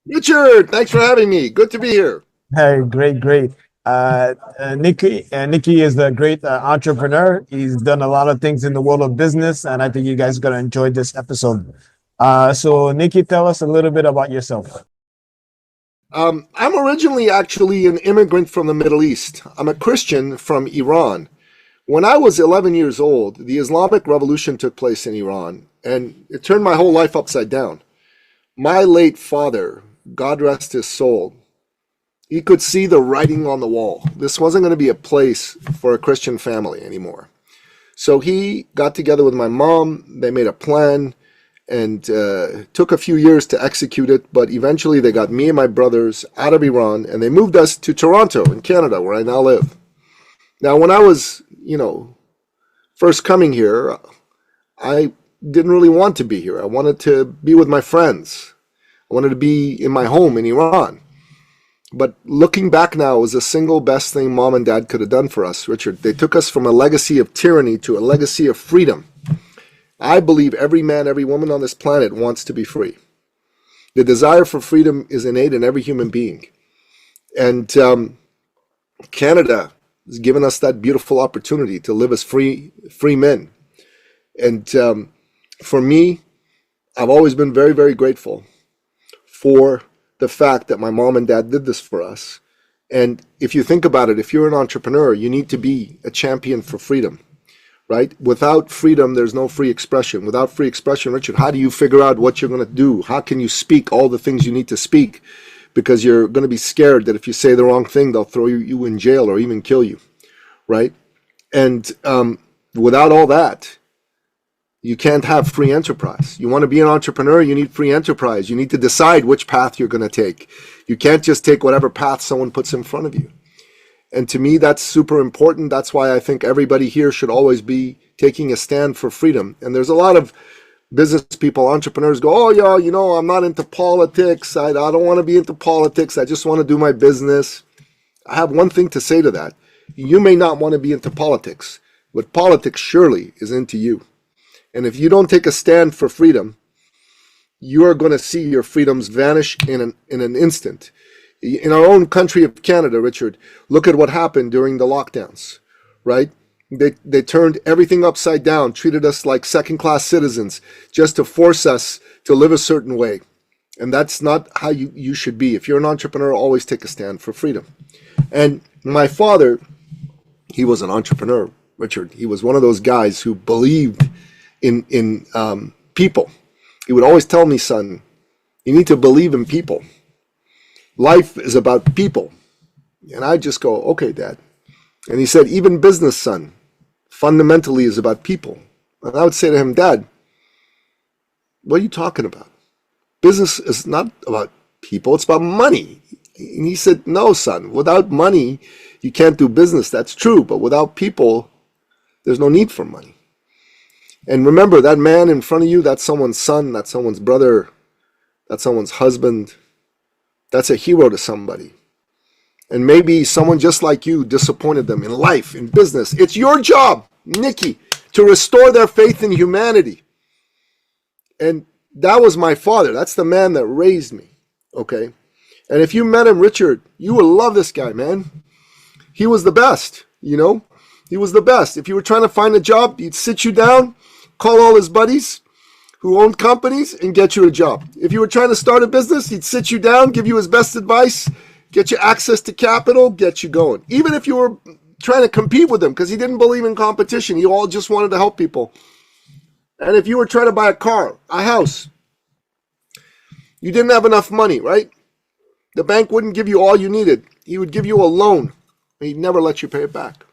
Richard, thanks for having me. Good to be here. Hey, great, great. Nicky is a great entrepreneur. He's done a lot of things in the world of business, and I think you guys are going to enjoy this episode. So, Nicky, tell us a little bit about yourself. I'm originally actually an immigrant from the Middle East. I'm a Christian from Iran. When I was 11 years old, the Islamic Revolution took place in Iran, and it turned my whole life upside down. My late father, God rest his soul, he could see the writing on the wall. This wasn't going to be a place for a Christian family anymore. So he got together with my mom. They made a plan and took a few years to execute it. But eventually they got me and my brothers out of Iran and they moved us to Toronto in Canada, where I now live. Now, when I was, first coming here, I didn't really want to be here. I wanted to be with my friends. I wanted to be in my home in Iran. But looking back now was the single best thing mom and dad could have done for us, Richard. They took us from a legacy of tyranny to a legacy of freedom. I believe every man, every woman on this planet wants to be free. The desire for freedom is innate in every human being. And Canada has given us that beautiful opportunity to live as free men. And for me, I've always been very, very grateful for the fact that my mom and dad did this for us. And if you think about it, if you're an entrepreneur, you need to be a champion for freedom, right? Without freedom, there's no free expression. Without free expression, Richard, how do you figure out what you're going to do? How can you speak all the things you need to speak? Because you're going to be scared that if you say the wrong thing, they'll throw you in jail or even kill you, right? And without all that, you can't have free enterprise. You want to be an entrepreneur, you need free enterprise. You need to decide which path you're going to take. You can't just take whatever path someone puts in front of you. And to me, that's super important. That's why I think everybody here should always be taking a stand for freedom. And there's a lot of business people, entrepreneurs go, oh, yeah, I'm not into politics. I don't want to be into politics. I just want to do my business. I have one thing to say to that. You may not want to be into politics, but politics surely is into you. And if you don't take a stand for freedom, you are going to see your freedoms vanish in an instant. In our own country of Canada, Richard, look at what happened during the lockdowns, right? They turned everything upside down, treated us like second-class citizens just to force us to live a certain way. And that's not how you should be. If you're an entrepreneur, always take a stand for freedom. And my father, he was an entrepreneur, Richard. He was one of those guys who believed in people. He would always tell me, son, you need to believe in people. Life is about people. And I just go, okay, Dad. And he said, even business, son, fundamentally is about people. And I would say to him, Dad, what are you talking about? Business is not about people, it's about money. And he said, no, son, without money, you can't do business. That's true. But without people, there's no need for money. And remember, that man in front of you, that's someone's son, that's someone's brother, that's someone's husband. That's a hero to somebody. And maybe someone just like you disappointed them in life, in business. It's your job, Nicky, to restore their faith in humanity. And that was my father. That's the man that raised me, okay? And if you met him, Richard, you would love this guy, man. He was the best, He was the best. If you were trying to find a job, he'd sit you down, call all his buddies who owned companies and get you a job. If you were trying to start a business, he'd sit you down, give you his best advice, get you access to capital, get you going. Even if you were trying to compete with him, because he didn't believe in competition. He all just wanted to help people. And if you were trying to buy a car, a house, you didn't have enough money, right? The bank wouldn't give you all you needed. He would give you a loan, and he'd never let you pay it back.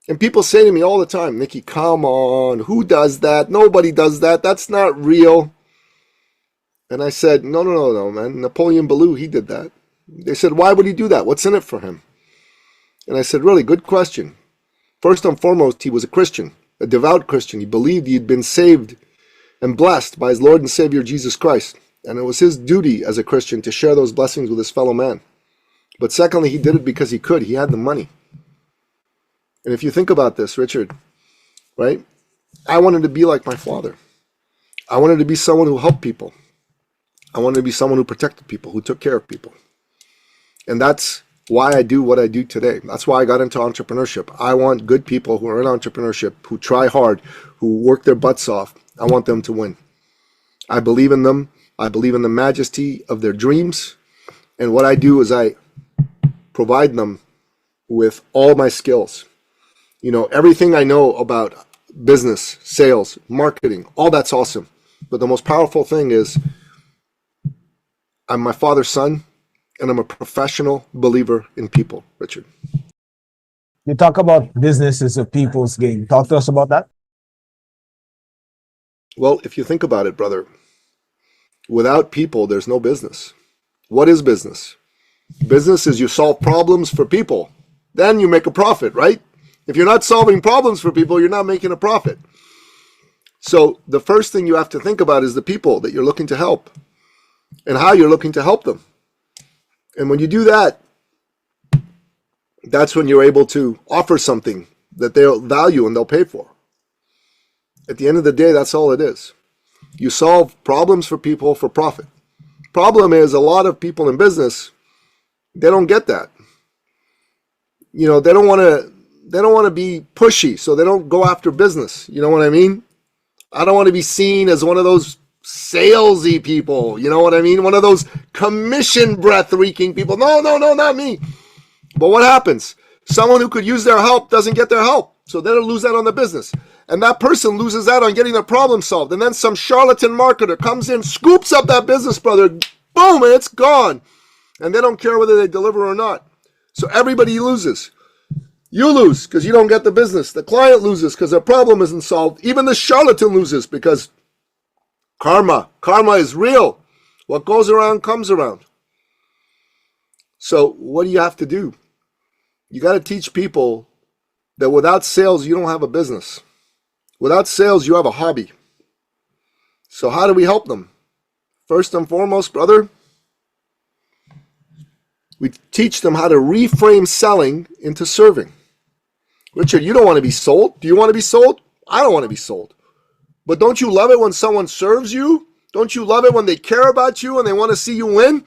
And people say to me all the time, Nicky, come on, who does that? Nobody does that. That's not real. And I said, no, man. Nicky Billou, he did that. They said, why would he do that? What's in it for him? And I said, really, good question. First and foremost, he was a Christian, a devout Christian. He believed he'd been saved and blessed by his Lord and Savior, Jesus Christ. And it was his duty as a Christian to share those blessings with his fellow man. But secondly, he did it because he could. He had the money. And if you think about this, Richard, right? I wanted to be like my father. I wanted to be someone who helped people. I wanted to be someone who protected people, who took care of people. And that's why I do what I do today. That's why I got into entrepreneurship. I want good people who are in entrepreneurship, who try hard, who work their butts off. I want them to win. I believe in them. I believe in the majesty of their dreams. And what I do is I provide them with all my skills. You know, everything I know about business, sales, marketing, all that's awesome. But the most powerful thing is I'm my father's son, and I'm a professional believer in people, Richard. You talk about business is a people's game. Talk to us about that. Well, if you think about it, brother, without people, there's no business. What is business? Business is you solve problems for people. Then you make a profit, right? If you're not solving problems for people, you're not making a profit. So the first thing you have to think about is the people that you're looking to help and how you're looking to help them. And when you do that, that's when you're able to offer something that they'll value and they'll pay for. At the end of the day, that's all it is. You solve problems for people for profit. Problem is a lot of people in business, they don't get that. You know, they don't want to be pushy, so they don't go after business. You know what I mean? I don't want to be seen as one of those salesy people. You know what I mean? One of those commission breath reeking people. No, not me. But what happens? Someone who could use their help doesn't get their help. So they'll lose out on the business. And that person loses out on getting their problem solved. And then some charlatan marketer comes in, scoops up that business, brother. Boom, and it's gone. And they don't care whether they deliver or not. So everybody loses. You lose because you don't get the business. The client loses because their problem isn't solved. Even the charlatan loses because karma is real. What goes around comes around. So what do you have to do? You got to teach people that without sales, you don't have a business. Without sales, you have a hobby. So how do we help them? First and foremost, brother, we teach them how to reframe selling into serving. Richard, you don't want to be sold. Do you want to be sold? I don't want to be sold. But don't you love it when someone serves you? Don't you love it when they care about you and they want to see you win?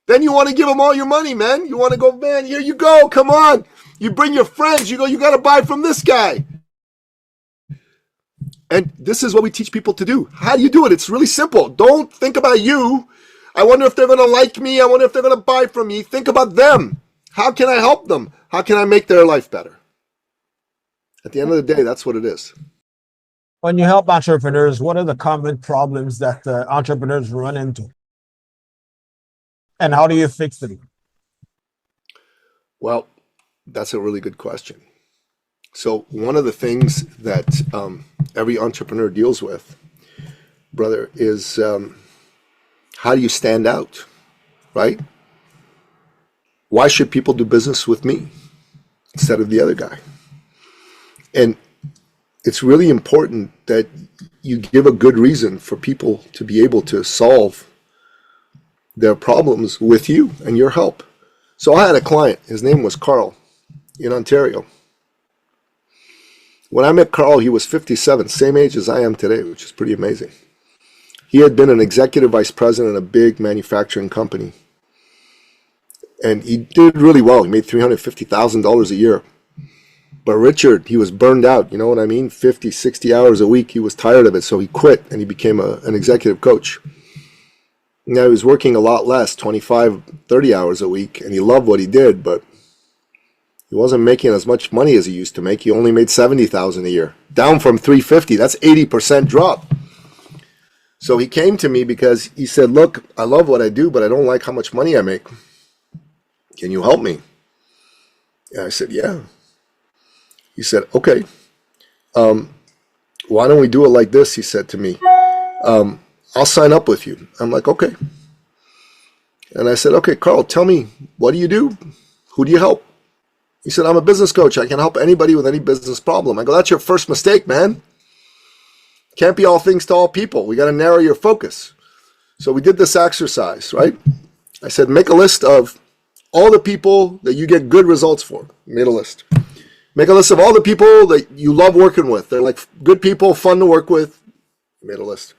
Then you want to give them all your money, man. You want to go, man, here you go. Come on. You bring your friends. You go, you got to buy from this guy. And this is what we teach people to do. How do you do it? It's really simple. Don't think about you. I wonder if they're going to like me. I wonder if they're going to buy from me. Think about them. How can I help them? How can I make their life better? At the end of the day, that's what it is. When you help entrepreneurs, what are the common problems that entrepreneurs run into? And how do you fix them? Well, that's a really good question. So one of the things that every entrepreneur deals with, brother, is how do you stand out, right? Why should people do business with me instead of the other guy? And it's really important that you give a good reason for people to be able to solve their problems with you and your help. So I had a client, his name was Carl in Ontario. When I met Carl, he was 57, same age as I am today, which is pretty amazing. He had been an executive vice president in a big manufacturing company. And he did really well. He made $350,000 a year. But Richard, he was burned out, you know what I mean? 50, 60 hours a week. He was tired of it, so he quit and he became an executive coach. Now he was working a lot less, 25, 30 hours a week, and he loved what he did, but he wasn't making as much money as he used to make. He only made $70,000 a year, down from $350,000. That's 80% drop. So he came to me because he said, look, I love what I do, but I don't like how much money I make. Can you help me? And I said, yeah. He said, okay, why don't we do it like this? He said to me, I'll sign up with you. I'm like, okay. And I said, okay, Carl, tell me, what do you do? Who do you help? He said, I'm a business coach. I can help anybody with any business problem. I go, that's your first mistake, man. Can't be all things to all people. We got to narrow your focus. So we did this exercise, right? I said, make a list of all the people that you get good results for. Made a list. Make a list of all the people that you love working with. They're like good people, fun to work with. Made a list.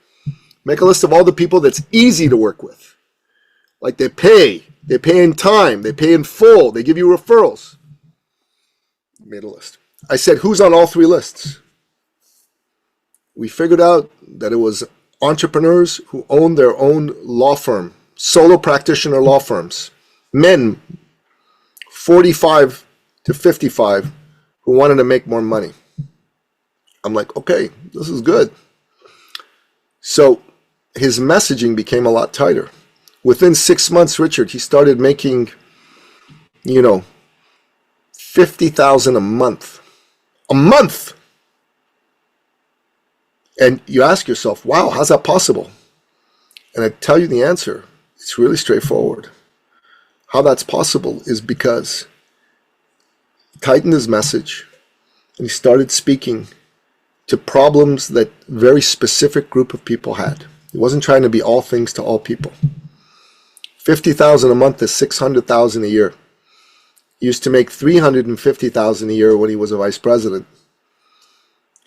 Make a list of all the people that's easy to work with. Like they pay in time, they pay in full, they give you referrals. Made a list. I said, who's on all three lists? We figured out that it was entrepreneurs who own their own law firm, solo practitioner law firms, men 45 to 55 who wanted to make more money. I'm like, okay, this is good. So his messaging became a lot tighter. Within 6 months, Richard, he started making, $50,000 a month. A month! And you ask yourself, wow, how's that possible? And I tell you the answer. It's really straightforward. How that's possible is because he tightened his message and he started speaking to problems that very specific group of people had. He wasn't trying to be all things to all people. $50,000 a month is $600,000 a year. He used to make $350,000 a year when he was a vice president.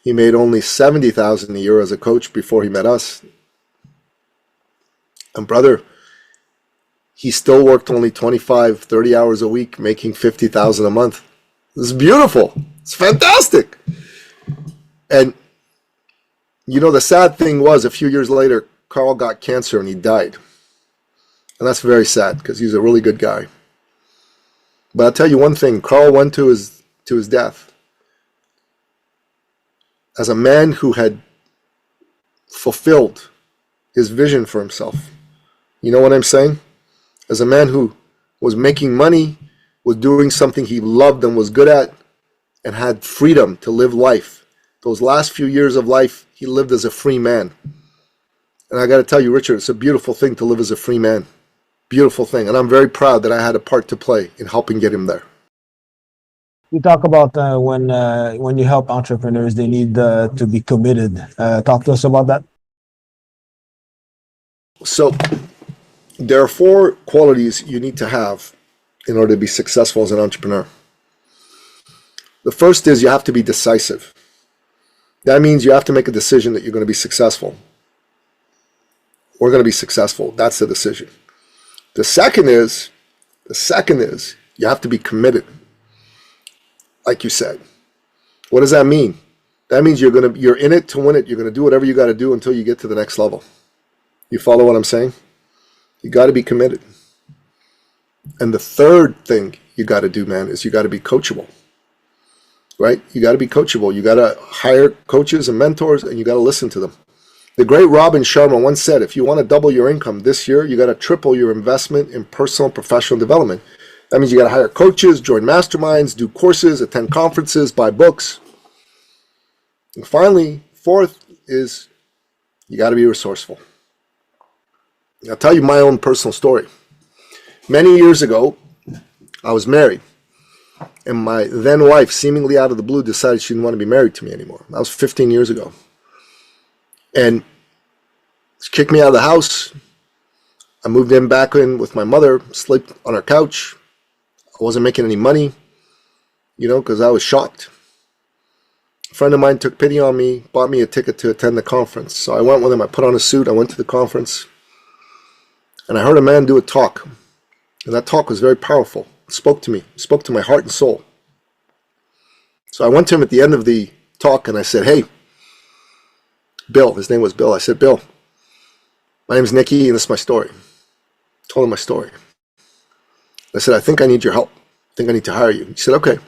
He made only $70,000 a year as a coach before he met us. And brother, he still worked only 25, 30 hours a week, making $50,000 a month. This is beautiful. It's fantastic. And the sad thing was, a few years later, Carl got cancer and he died. And that's very sad because he's a really good guy. But I'll tell you one thing, Carl went to his death as a man who had fulfilled his vision for himself. You know what I'm saying? As a man who was making money, was doing something he loved and was good at, and had freedom to live life. Those last few years of life, he lived as a free man. And I got to tell you, Richard, it's a beautiful thing to live as a free man. Beautiful thing. And I'm very proud that I had a part to play in helping get him there. You talk about when you help entrepreneurs, they need to be committed. Talk to us about that. So there are 4 qualities you need to have in order to be successful as an entrepreneur. The first is you have to be decisive. That means you have to make a decision that you're going to be successful. We're going to be successful. That's the decision. The second is you have to be committed. Like you said. What does that mean? That means you're in it to win it. You're going to do whatever you got to do until you get to the next level. You follow what I'm saying? You got to be committed. And the third thing you got to do, man, is you got to be coachable. Right? You got to be coachable. You got to hire coaches and mentors, and you got to listen to them. The great Robin Sharma once said, if you want to double your income this year, you got to triple your investment in personal and professional development. That means you got to hire coaches, join masterminds, do courses, attend conferences, buy books. And finally, fourth is you got to be resourceful. I'll tell you my own personal story. Many years ago, I was married, and my then wife, seemingly out of the blue, decided she didn't want to be married to me anymore. That was 15 years ago. And she kicked me out of the house. I moved back in with my mother, slept on her couch. I wasn't making any money, because I was shocked. A friend of mine took pity on me, bought me a ticket to attend the conference. So I went with him. I put on a suit. I went to the conference. And I heard a man do a talk. And that talk was very powerful. It spoke to me. It spoke to my heart and soul. So I went to him at the end of the talk and I said, hey, Bill, his name was Bill. I said, Bill, my name's Nicky and this is my story. I told him my story. I said, I think I need your help. I think I need to hire you. He said, okay.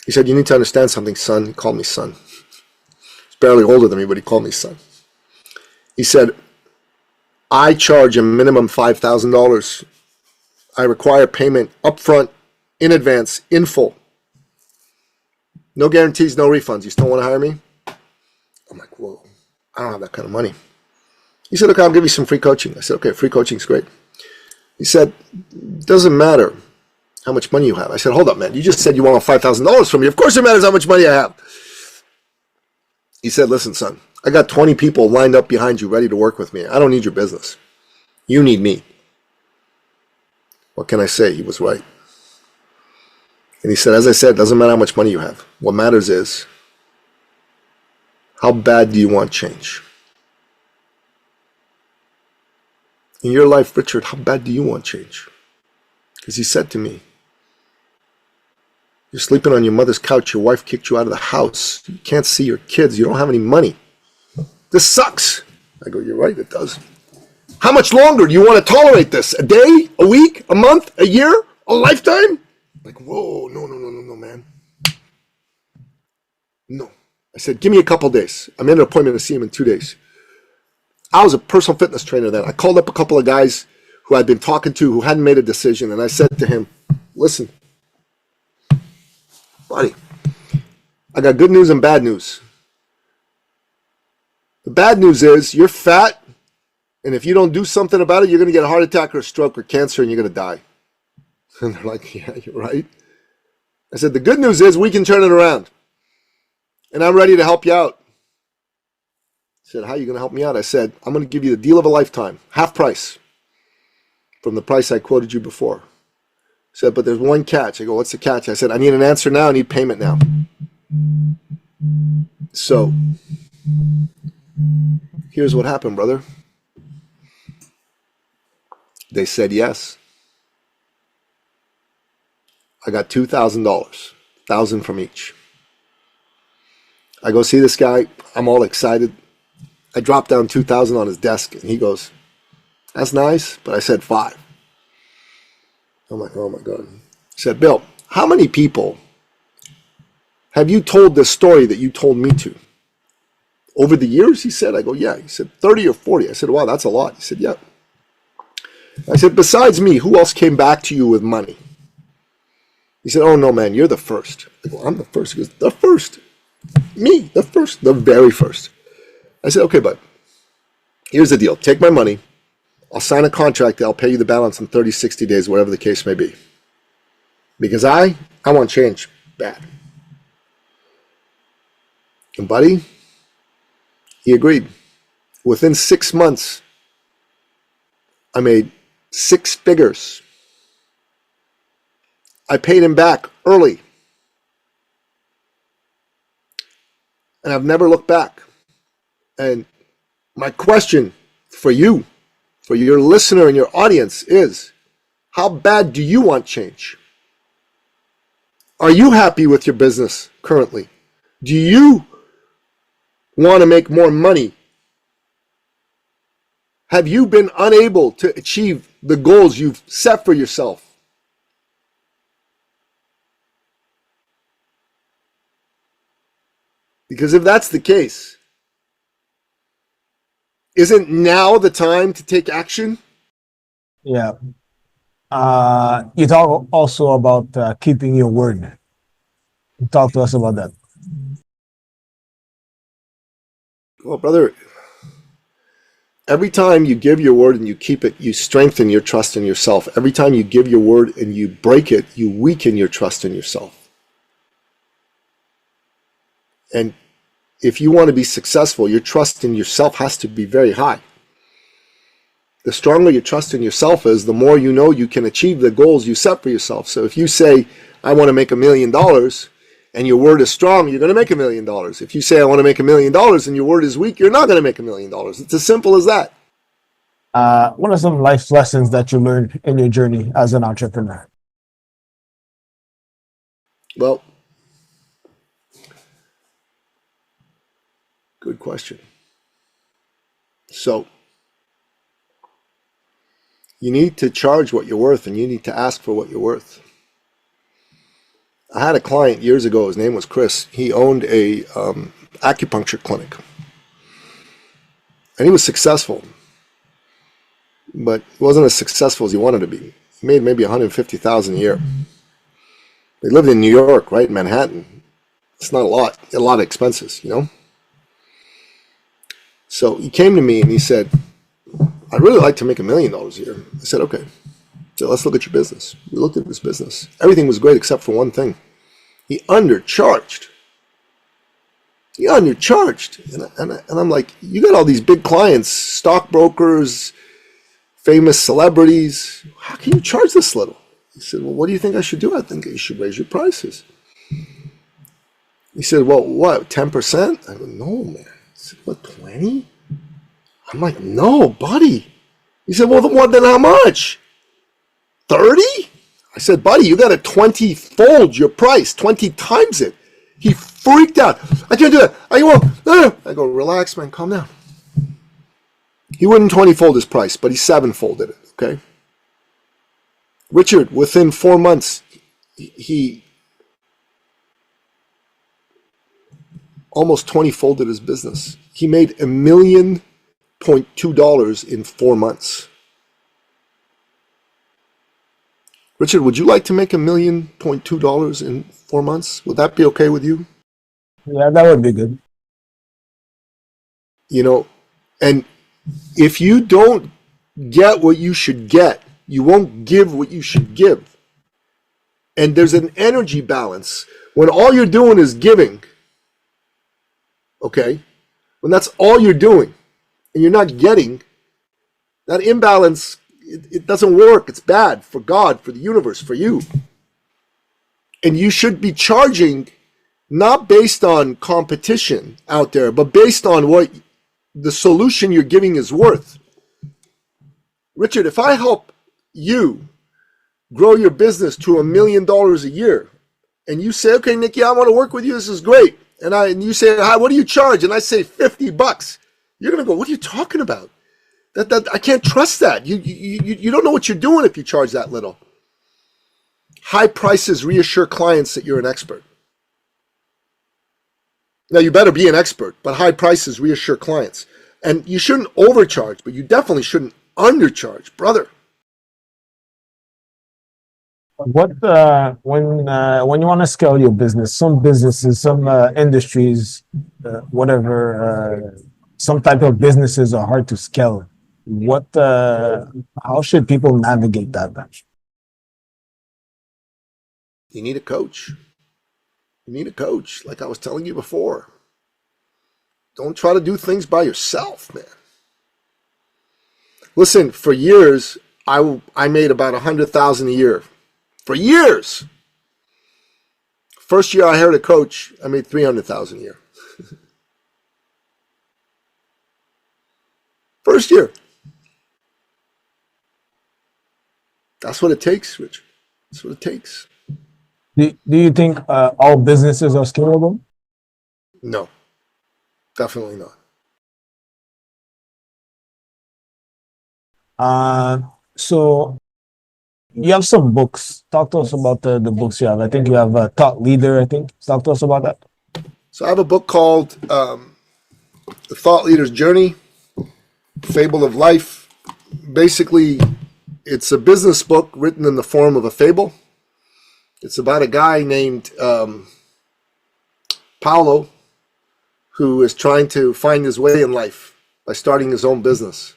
He said, you need to understand something, son. He called me son. He's barely older than me, but he called me son. He said, I charge a minimum $5,000. I require payment upfront, in advance, in full. No guarantees, no refunds. You still want to hire me? I'm like, whoa, I don't have that kind of money. He said, okay, I'll give you some free coaching. I said, okay, free coaching's great. He said, doesn't matter how much money you have. I said, hold up, man. You just said you want $5,000 from me. Of course it matters how much money I have. He said, listen, son, I got 20 people lined up behind you ready to work with me. I don't need your business. You need me. What can I say? He was right. And he said, as I said, it doesn't matter how much money you have. What matters is, how bad do you want change? in your life, Richard, how bad do you want change? Because he said to me, you're sleeping on your mother's couch. Your wife kicked you out of the house. You can't see your kids. You don't have any money. This sucks. I go, you're right, it does. How much longer do you want to tolerate this? A day? A week? A month? A year? A lifetime? Like, whoa, no, man. No. I said, give me a couple days. I'm in an appointment to see him in 2 days. I was a personal fitness trainer then. I called up a couple of guys who I'd been talking to who hadn't made a decision, and I said to him, listen, buddy, I got good news and bad news. The bad news is you're fat, and if you don't do something about it, you're going to get a heart attack or a stroke or cancer, and you're going to die. And they're like, yeah, you're right. I said, the good news is we can turn it around, and I'm ready to help you out. He said, how are you going to help me out? I said, I'm going to give you the deal of a lifetime, half price from the price I quoted you before. He said, but there's one catch. I go, what's the catch? I said, I need an answer now. I need payment now. So here's what happened, brother. They said yes. I got $2,000, $1,000 from each. I go see this guy. I'm all excited. I dropped down $2,000 on his desk, and he goes, that's nice, but I said 5. I'm like, oh my God. He said, Bill, how many people have you told this story that you told me to? Over the years, he said. I go, yeah. He said, 30 or 40. I said, wow, that's a lot. He said, yeah. I said, besides me, who else came back to you with money? He said, oh no, man, you're the first. I go, I'm the first. He goes, the first. Me, the first, the very first. I said, okay, bud, here's the deal. Take my money. I'll sign a contract. I'll pay you the balance in 30, 60 days, whatever the case may be. Because I want change bad. And buddy, he agreed. Within 6 months, I made 6 figures. I paid him back early. And I've never looked back. And my question for you, for your listener and your audience is, how bad do you want change? Are you happy with your business currently? Do you want to make more money? Have you been unable to achieve the goals you've set for yourself? Because if that's the case, isn't now the time to take action? Yeah. You talk also about keeping your word. Talk to us about that. Well, brother, every time you give your word and you keep it, you strengthen your trust in yourself. Every time you give your word and you break it, you weaken your trust in yourself. And if you want to be successful, your trust in yourself has to be very high. The stronger your trust in yourself is, the more you know you can achieve the goals you set for yourself. So if you say, I want to make $1 million, and your word is strong, you're going to make $1 million. If you say, I want to make $1 million, and your word is weak, you're not going to make $1 million. It's as simple as that. What are some life lessons that you learned in your journey as an entrepreneur? Well, good question. So, you need to charge what you're worth, and you need to ask for what you're worth. I had a client years ago, his name was Chris. He owned a acupuncture clinic. And he was successful, but he wasn't as successful as he wanted to be. He made maybe $150,000 a year. They lived in New York, right, in Manhattan. It's not a lot of expenses, you know? So he came to me and he said, I'd really like to make $1 million a year. I said, okay. So let's look at your business. We looked at his business. Everything was great except for one thing. He undercharged. And I'm like, you got all these big clients, stockbrokers, famous celebrities. How can you charge this little? He said, well, what do you think I should do? I think you should raise your prices. He said, well, what, 10%? I go, no, man. He said, what, 20? I'm like, no, buddy. He said, well, then how much? 30? I said, buddy, you got to 20-fold your price, 20 times it. He freaked out. I can't do that. I go, well, no. I go, relax, man, calm down. He wouldn't 20-fold his price, but he 7-folded it, okay? Richard, within 4 months, he almost 20-folded his business. He made $1.2 million in 4 months. Richard, would you like to make $1.2 million in 4 months? Would that be okay with you? Yeah, that would be good. You know, and if you don't get what you should get, you won't give what you should give. And there's an energy balance. When all you're doing is giving, okay, when that's all you're doing and you're not getting, that imbalance, it doesn't work. It's bad for God, for the universe, for you. And you should be charging not based on competition out there, but based on what the solution you're giving is worth. Richard, if I help you grow your business to $1 million a year, and you say, okay, Nicky, I want to work with you. This is great. And you say, hi, what do you charge? And I say $50. You're going to go, what are you talking about? That I can't trust that. You don't know what you're doing if you charge that little. High prices reassure clients that you're an expert. Now, you better be an expert, but high prices reassure clients. And you shouldn't overcharge, but you definitely shouldn't undercharge, brother. What when you want to scale your business, some businesses, some industries, whatever, some type of businesses are hard to scale. What how should people navigate that? You need a coach. You need a coach, like I was telling you before. Don't try to do things by yourself, man. Listen, for years, I made about $100,000 a year. For years. First year I hired a coach, I made $300,000 a year. First year. That's what it takes, Richard. That's what it takes. Do you think all businesses are scalable? No, definitely not. So you have some books. Talk to us about the books you have. I think you have a Thought Leader, I think. Talk to us about that. So I have a book called The Thought Leader's Journey, Fable of Life. Basically, it's a business book written in the form of a fable. It's about a guy named Paolo who is trying to find his way in life by starting his own business.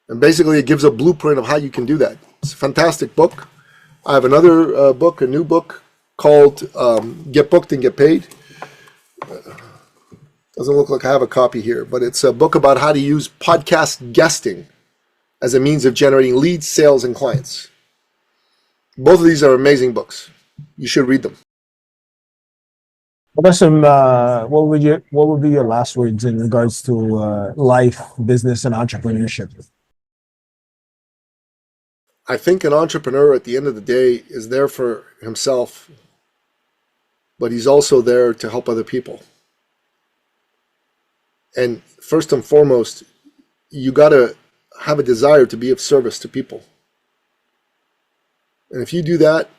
And basically, it gives a blueprint of how you can do that. It's a fantastic book. I have another book, a new book called Get Booked and Get Paid. Doesn't look like I have a copy here, but it's a book about how to use podcast guesting as a means of generating leads, sales, and clients. Both of these are amazing books. You should read them. What are some what would be your last words in regards to life, business, and entrepreneurship? I think an entrepreneur at the end of the day is there for himself, but he's also there to help other people. And first and foremost, you got to have a desire to be of service to people. And if you do that,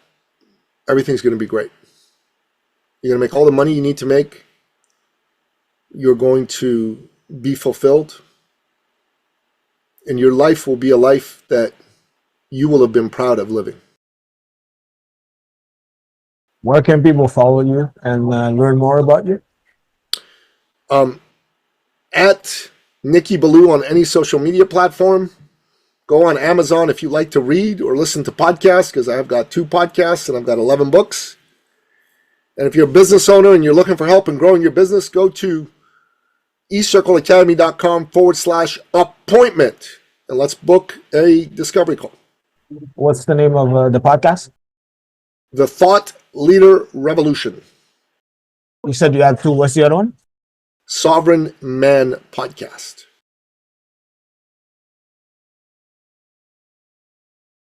everything's going to be great. You're going to make all the money you need to make. You're going to be fulfilled. And your life will be a life that you will have been proud of living. Where can people follow you and learn more about you? At Nicky Billou on any social media platform. Go on Amazon if you like to read or listen to podcasts, because I've got 2 podcasts and I've got 11 books. And if you're a business owner and you're looking for help in growing your business, go to ecircleacademy.com/appointment and let's book a discovery call. What's the name of the podcast? The Thought Leader Revolution. You said you had 2. What's the other one? Sovereign Man Podcast.